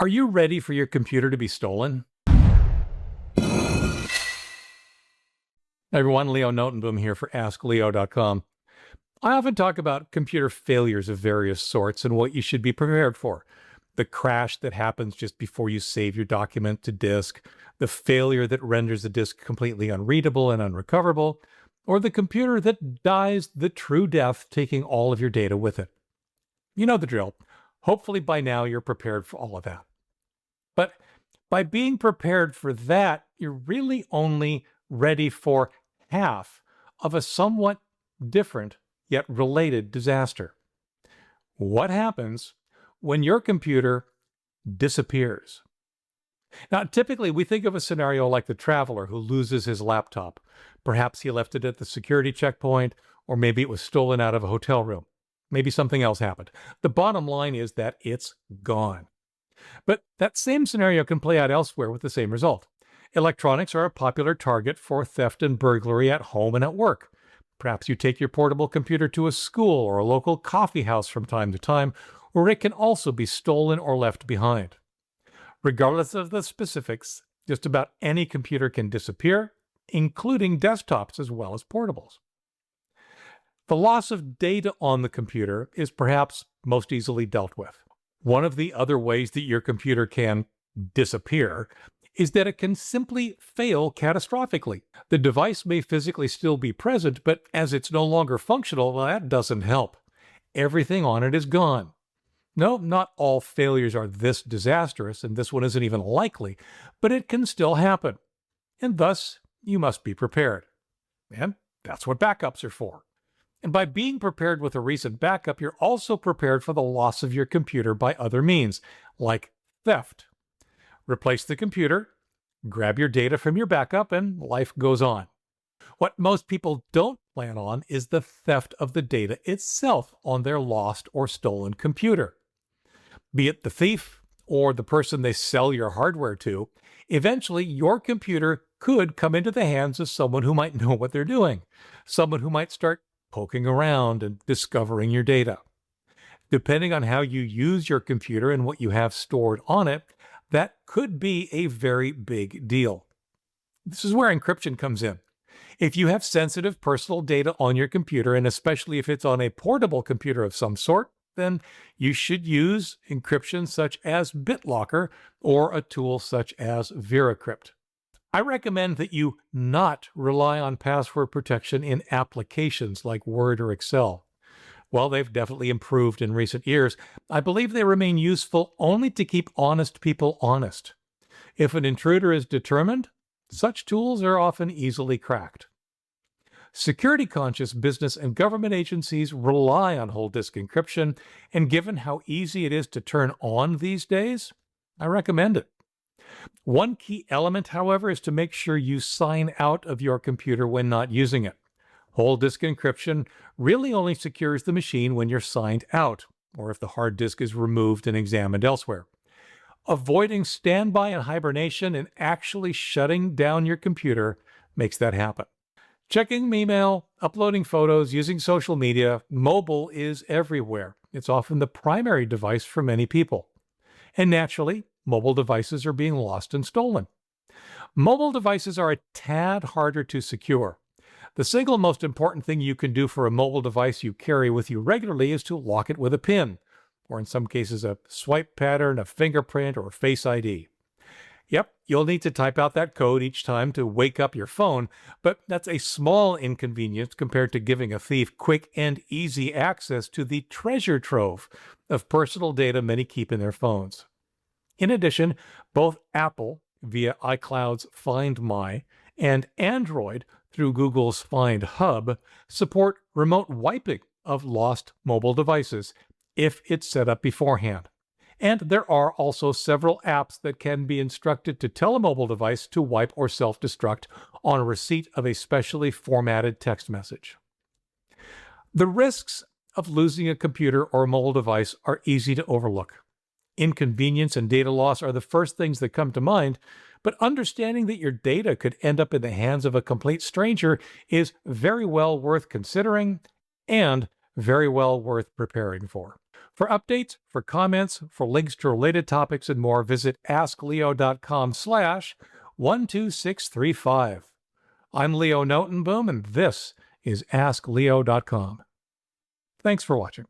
Are you ready for your computer to be stolen? Hey everyone, Leo Notenboom here for askleo.com. I often talk about computer failures of various sorts and what you should be prepared for. The crash that happens just before you save your document to disk, the failure that renders the disk completely unreadable and unrecoverable, or the computer that dies the true death, taking all of your data with it. You know the drill. Hopefully by now you're prepared for all of that. But by being prepared for that, you're really only ready for half of a somewhat different yet related disaster. What happens when your computer disappears? Now, typically we think of a scenario like the traveler who loses his laptop. Perhaps he left it at the security checkpoint, or maybe it was stolen out of a hotel room. Maybe something else happened. The bottom line is that it's gone. But that same scenario can play out elsewhere with the same result. Electronics are a popular target for theft and burglary at home and at work. Perhaps you take your portable computer to a school or a local coffee house from time to time, where it can also be stolen or left behind. Regardless of the specifics, just about any computer can disappear, including desktops as well as portables. The loss of data on the computer is perhaps most easily dealt with. One of the other ways that your computer can disappear is that it can simply fail catastrophically. The device may physically still be present, but as it's no longer functional, well, that doesn't help. Everything on it is gone. No, not all failures are this disastrous, and this one isn't even likely, but it can still happen. And thus, you must be prepared. And that's what backups are for. And by being prepared with a recent backup, you're also prepared for the loss of your computer by other means, like theft. Replace the computer, grab your data from your backup, and life goes on. What most people don't plan on is the theft of the data itself on their lost or stolen computer. Be it the thief or the person they sell your hardware to, eventually your computer could come into the hands of someone who might know what they're doing, someone who might start poking around and discovering your data. Depending on how you use your computer and what you have stored on it, that could be a very big deal. This is where encryption comes in. If you have sensitive personal data on your computer, and especially if it's on a portable computer of some sort, then you should use encryption such as BitLocker or a tool such as VeraCrypt. I recommend that you not rely on password protection in applications like Word or Excel. While they've definitely improved in recent years, I believe they remain useful only to keep honest people honest. If an intruder is determined, such tools are often easily cracked. Security-conscious business and government agencies rely on whole disk encryption, and given how easy it is to turn on these days, I recommend it. One key element, however, is to make sure you sign out of your computer when not using it. Whole disk encryption really only secures the machine when you're signed out, or if the hard disk is removed and examined elsewhere. Avoiding standby and hibernation and actually shutting down your computer makes that happen. Checking email, uploading photos, using social media, mobile is everywhere. It's often the primary device for many people. And naturally, mobile devices are being lost and stolen. Mobile devices are a tad harder to secure. The single most important thing you can do for a mobile device you carry with you regularly is to lock it with a PIN, or in some cases a swipe pattern, a fingerprint, or Face ID. Yep, you'll need to type out that code each time to wake up your phone, but that's a small inconvenience compared to giving a thief quick and easy access to the treasure trove of personal data many keep in their phones. In addition, both Apple, via iCloud's Find My, and Android, through Google's Find Hub, support remote wiping of lost mobile devices if it's set up beforehand. And there are also several apps that can be instructed to tell a mobile device to wipe or self-destruct on receipt of a specially formatted text message. The risks of losing a computer or a mobile device are easy to overlook. Inconvenience and data loss are the first things that come to mind, but understanding that your data could end up in the hands of a complete stranger is very well worth considering and very well worth preparing for. For updates, for comments, for links to related topics and more, visit askleo.com/12635. I'm Leo Notenboom, and this is askleo.com. Thanks for watching.